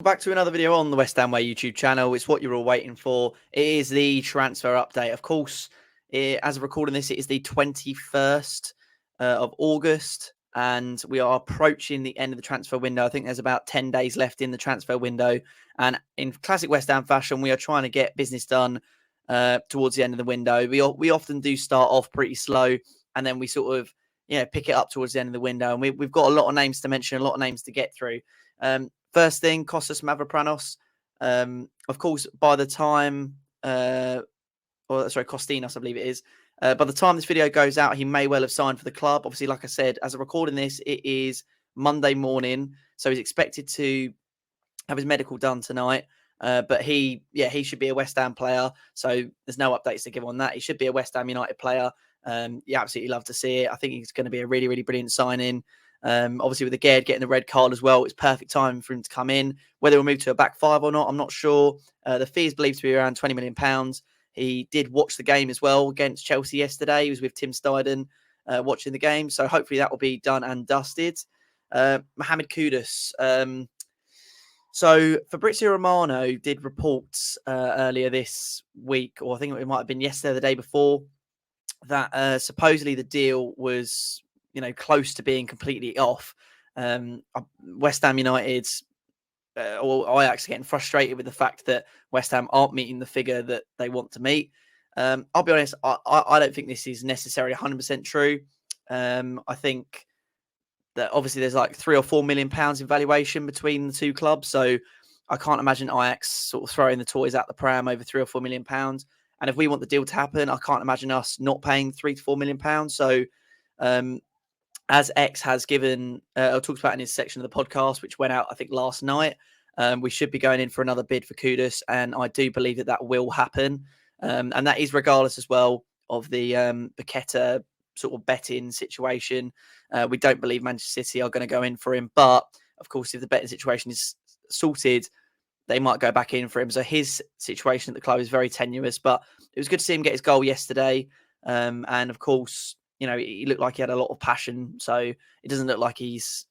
Back to another video on the West Ham Way YouTube channel. It's what you're all waiting for. It is the transfer update. Of course, as of recording this, it is the 21st of August, and we are approaching the end of the transfer window. I think there's about 10 days left in the transfer window. And in classic West Ham fashion, we are trying to get business done towards the end of the window. We often do start off pretty slow, and then we sort of pick it up towards the end of the window. And we've got a lot of names to mention, a lot of names to get through. First thing, Costas Mavropanos. Of course, by the time, Kostinos, I believe it is. By the time this video goes out, he may well have signed for the club. Obviously, like I said, as I'm recording this, it is Monday morning, so he's expected to have his medical done tonight. But he should be a West Ham player. So there's no updates to give on that. He should be a West Ham United player. You absolutely love to see it. I think he's going to be a really, really brilliant signing. Obviously, with the Gerd getting the red card as well, it's perfect time for him to come in. Whether he'll move to a back five or not, I'm not sure. The fee is believed to be around £20 million. He did watch the game as well against Chelsea yesterday. He was with Tim Steiden watching the game. So hopefully that will be done and dusted. Mohammed Kudus. So Fabrizio Romano did reports earlier this week, or I think it might have been yesterday or the day before, that supposedly the deal was close to being completely off. West Ham United or Ajax are getting frustrated with the fact that West Ham aren't meeting the figure that they want to meet. I'll be honest, I don't think this is necessarily 100% true. I think that obviously there's like £3 or £4 million in valuation between the two clubs. So I can't imagine Ajax sort of throwing the toys out the pram over £3 or £4 million. And if we want the deal to happen, I can't imagine us not paying £3 to £4 million. So, as X has given, or talked about in his section of the podcast, which went out, I think, last night, we should be going in for another bid for Kudus. And I do believe that will happen. And that is regardless as well of the Paqueta sort of betting situation. We don't believe Manchester City are going to go in for him. But, of course, if the betting situation is sorted, they might go back in for him. So his situation at the club is very tenuous. But it was good to see him get his goal yesterday. And, of course, he looked like he had a lot of passion. So it doesn't look like it's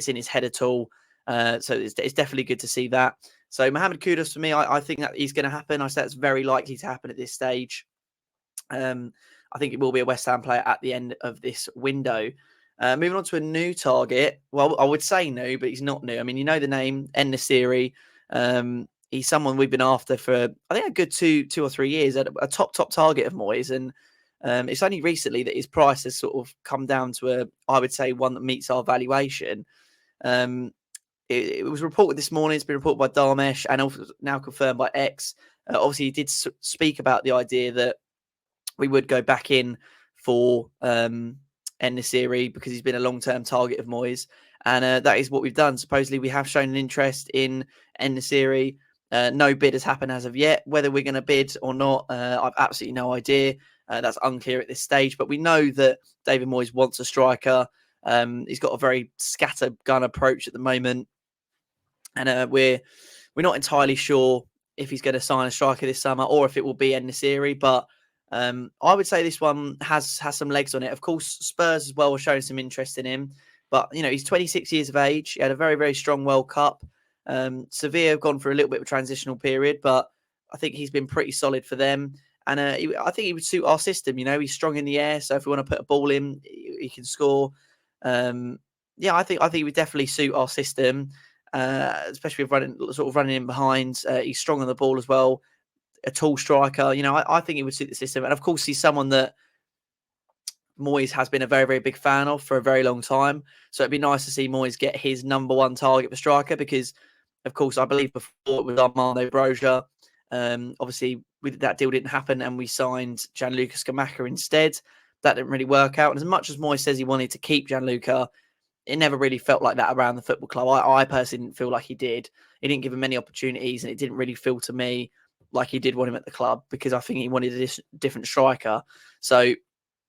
in his head at all. So it's definitely good to see that. So Mohammed Kudus, for me, I think that is going to happen. I say it's very likely to happen at this stage. I think it will be a West Ham player at the end of this window. Moving on to a new target. Well, I would say new, but he's not new. I mean, the name, Nesyri. He's someone we've been after for, I think, a good two or 3 years, a top target of Moyes. And it's only recently that his price has sort of come down to I would say, one that meets our valuation. It was reported this morning. It's been reported by Darmesh and also now confirmed by X. Obviously, he did speak about the idea that we would go back in for Nesyri because he's been a long-term target of Moyes. And that is what we've done. Supposedly, we have shown an interest in Nesyri. No bid has happened as of yet. Whether we're going to bid or not, I've absolutely no idea. That's unclear at this stage. But we know that David Moyes wants a striker. He's got a very scattergun approach at the moment. And we're not entirely sure if he's going to sign a striker this summer or if it will be Nesyri. But I would say this one has some legs on it. Of course, Spurs as well are showing some interest in him. But, he's 26 years of age. He had a very, very strong World Cup. Sevilla have gone for a little bit of a transitional period, but I think he's been pretty solid for them. And I think he would suit our system. He's strong in the air. So if we want to put a ball in, he can score. I think he would definitely suit our system, especially with running in behind. He's strong on the ball as well. A tall striker. I think he would suit the system. And of course, he's someone that Moyes has been a very, very big fan of for a very long time. So it'd be nice to see Moyes get his number one target for striker because, of course, I believe before it was Armando Broja. Obviously, that deal didn't happen and we signed Gianluca Scamacca instead. That didn't really work out. And as much as Moyes says he wanted to keep Gianluca, it never really felt like that around the football club. I personally didn't feel like he did. He didn't give him many opportunities and it didn't really feel to me like he did want him at the club because I think he wanted a different striker. So,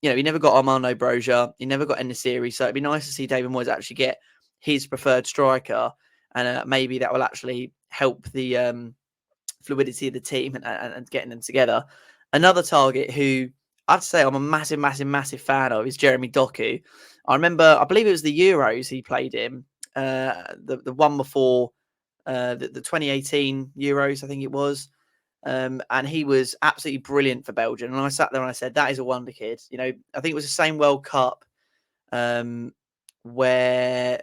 he never got Armando Broja. He never got Nesyri. So it'd be nice to see David Moyes actually get his preferred striker. And maybe that will actually help the fluidity of the team and getting them together. Another target who I'd say I'm a massive fan of is Jeremy Doku. I believe it was the Euros he played in, the one before the 2018 Euros, I think it was. And he was absolutely brilliant for Belgium. And I sat there and I said, that is a wonder kid. You know, I think it was the same World Cup where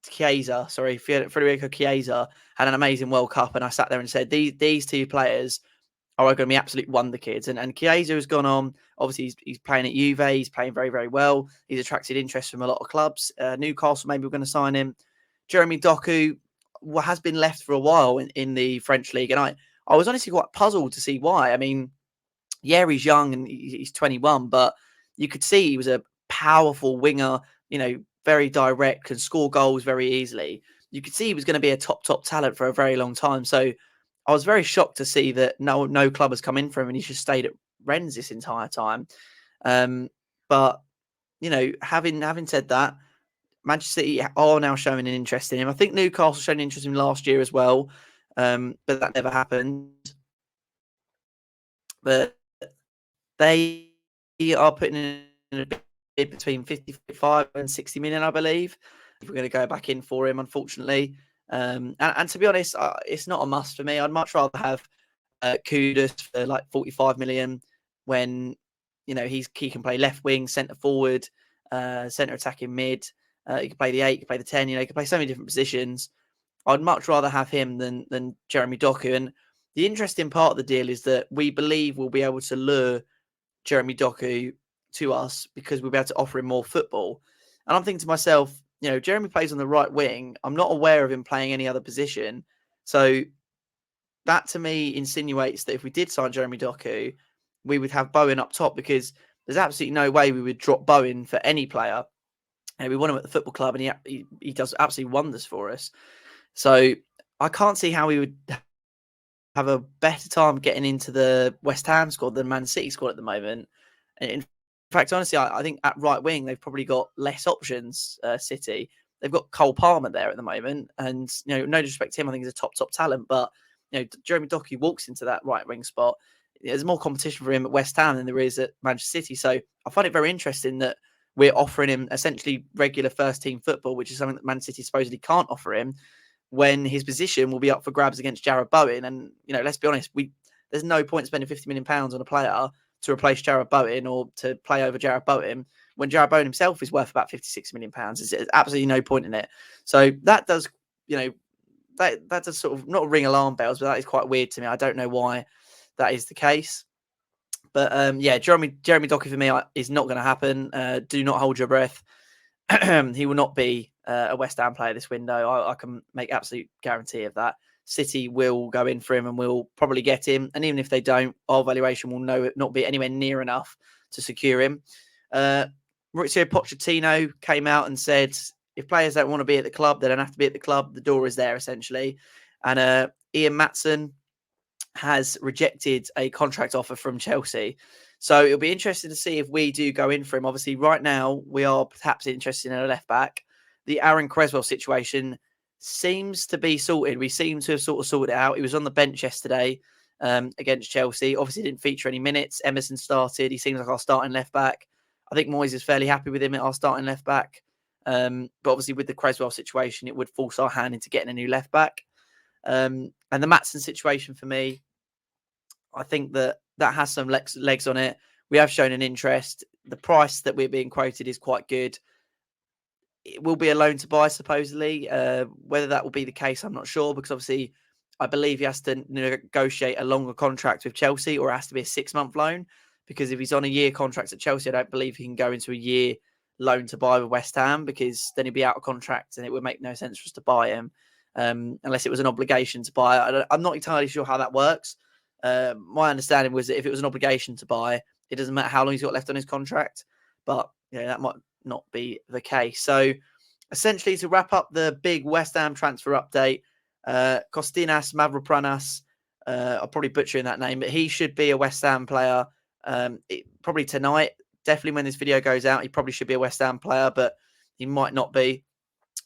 Federico Chiesa had an amazing World Cup. And I sat there and said, these two players are going to be absolute wonder kids. And Chiesa has gone on. Obviously, he's playing at Juve. He's playing very, very well. He's attracted interest from a lot of clubs. Newcastle, maybe we're going to sign him. Jeremy Doku has been left for a while in the French league. And I was honestly quite puzzled to see why. I mean, yeah, he's young and he's 21, but you could see he was a powerful winger, you know, very direct, can score goals very easily. You could see he was going to be a top talent for a very long time. So I was very shocked to see that no club has come in for him and he's just stayed at Rennes this entire time. But, you know, having said that, Manchester City are now showing an interest in him. I think Newcastle showed an interest in him last year as well, but that never happened. But they are putting in a bid between 55 and 60 million, I believe. If we're going to go back in for him, unfortunately. And to be honest, it's not a must for me. I'd much rather have Kudus for like 45 million when, you know, he can play left wing, centre forward, centre attacking mid. He can play the 8, he can play the 10, you know, he can play so many different positions. I'd much rather have him than Jeremy Doku. And the interesting part of the deal is that we believe we'll be able to lure Jeremy Doku to us because we'll be able to offer him more football. And I'm thinking to myself, you know, Jeremy plays on the right wing. I'm not aware of him playing any other position. So that to me insinuates that if we did sign Jeremy Doku, we would have Bowen up top because there's absolutely no way we would drop Bowen for any player. And we want him at the football club and he does absolutely wonders for us. So I can't see how we would have a better time getting into the West Ham squad than Man City squad at the moment. And in fact, honestly, I think at right wing, they've probably got less options, City. They've got Cole Palmer there at the moment. And, you know, no disrespect to him, I think he's a top talent. But, you know, Jeremy Doku walks into that right wing spot. There's more competition for him at West Ham than there is at Manchester City. So I find it very interesting that we're offering him essentially regular first team football, which is something that Man City supposedly can't offer him, when his position will be up for grabs against Jarrod Bowen. And, you know, let's be honest, there's no point spending £50 million on a player to replace Jarrod Bowen or to play over Jarrod Bowen when Jarrod Bowen himself is worth about £56 million. There's absolutely no point in it. So that does, you know, that does sort of not ring alarm bells, but that is quite weird to me. I don't know why that is the case. But yeah, Jeremy Doku for me is not going to happen. Do not hold your breath. He will not be a West Ham player this window. I can make absolute guarantee of that. City will go in for him and will probably get him. And even if they don't, our valuation will not be anywhere near enough to secure him. Mauricio Pochettino came out and said, if players don't want to be at the club, they don't have to be at the club. The door is there, essentially. And Ian Maatsen has rejected a contract offer from Chelsea. So it'll be interesting to see if we do go in for him. Obviously, right now, we are perhaps interested in a left-back. The Aaron Creswell situation seems to be sorted. We seem to have sort of sorted it out. He was on the bench yesterday against Chelsea. Obviously, didn't feature any minutes. Emerson started. He seems like our starting left-back. I think Moyes is fairly happy with him at our starting left-back. But obviously, with the Creswell situation, it would force our hand into getting a new left-back. And the Maatsen situation for me, I think that has some legs on it. We have shown an interest. The price that we're being quoted is quite good. It will be a loan to buy, supposedly. Whether that will be the case, I'm not sure, because obviously I believe he has to negotiate a longer contract with Chelsea, or it has to be a 6-month loan, because if he's on a year contract at Chelsea, I don't believe he can go into a year loan to buy with West Ham, because then he'd be out of contract and it would make no sense for us to buy him unless it was an obligation to buy. I'm not entirely sure how that works. My understanding was that if it was an obligation to buy, it doesn't matter how long he's got left on his contract. But that might not be the case. So essentially, to wrap up the big West Ham transfer update, Costas Mavropanos, I'm probably butchering that name, but he should be a West Ham player probably tonight. Definitely when this video goes out, he probably should be a West Ham player, but he might not be.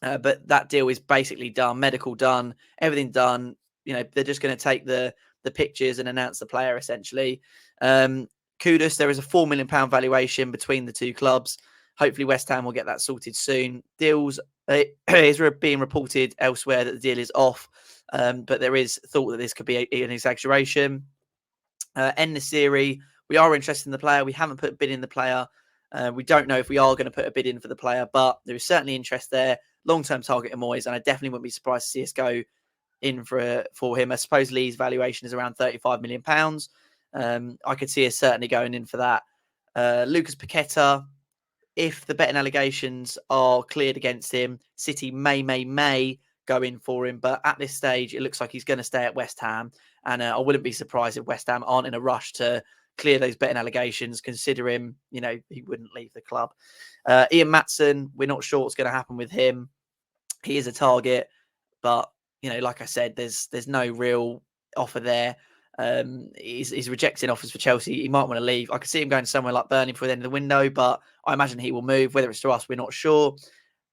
But that deal is basically done, medical done, everything done. They're just going to take the pictures and announce the player, essentially. Kudus, there is a £4 million valuation between the two clubs. hopefully West Ham will get that sorted soon. Deals is being reported elsewhere that the deal is off, but there is thought that this could be an exaggeration. Nesyri, we are interested in the player. We haven't put a bid in the player. We don't know if we are going to put a bid in for the player, but there is certainly interest there. Long-term target of Moyes, and I definitely wouldn't be surprised to see us go in for him. Supposedly his valuation is around £35 million. I could see us certainly going in for that. Lucas Paqueta, if the betting allegations are cleared against him, City may go in for him. But at this stage, it looks like he's going to stay at West Ham. And I wouldn't be surprised if West Ham aren't in a rush to clear those betting allegations, considering, he wouldn't leave the club. Ian Maatsen, we're not sure what's going to happen with him. He is a target, but, like I said, there's no real offer there. He's rejecting offers for Chelsea. He might want to leave. I could see him going somewhere like Burnley before the end of the window, but I imagine he will move. Whether it's to us, we're not sure.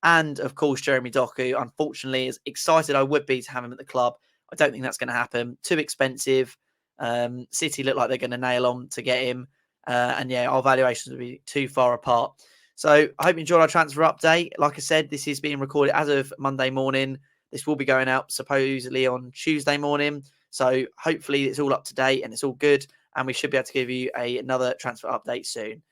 And of course, Jeremy Doku, unfortunately, as excited I would be to have him at the club, I don't think that's going to happen. Too expensive. City look like they're going to nail on to get him. And yeah, our valuations will be too far apart. So I hope you enjoyed our transfer update. Like I said, this is being recorded as of Monday morning. This will be going out supposedly on Tuesday morning. So hopefully it's all up to date and it's all good. And we should be able to give you another transfer update soon.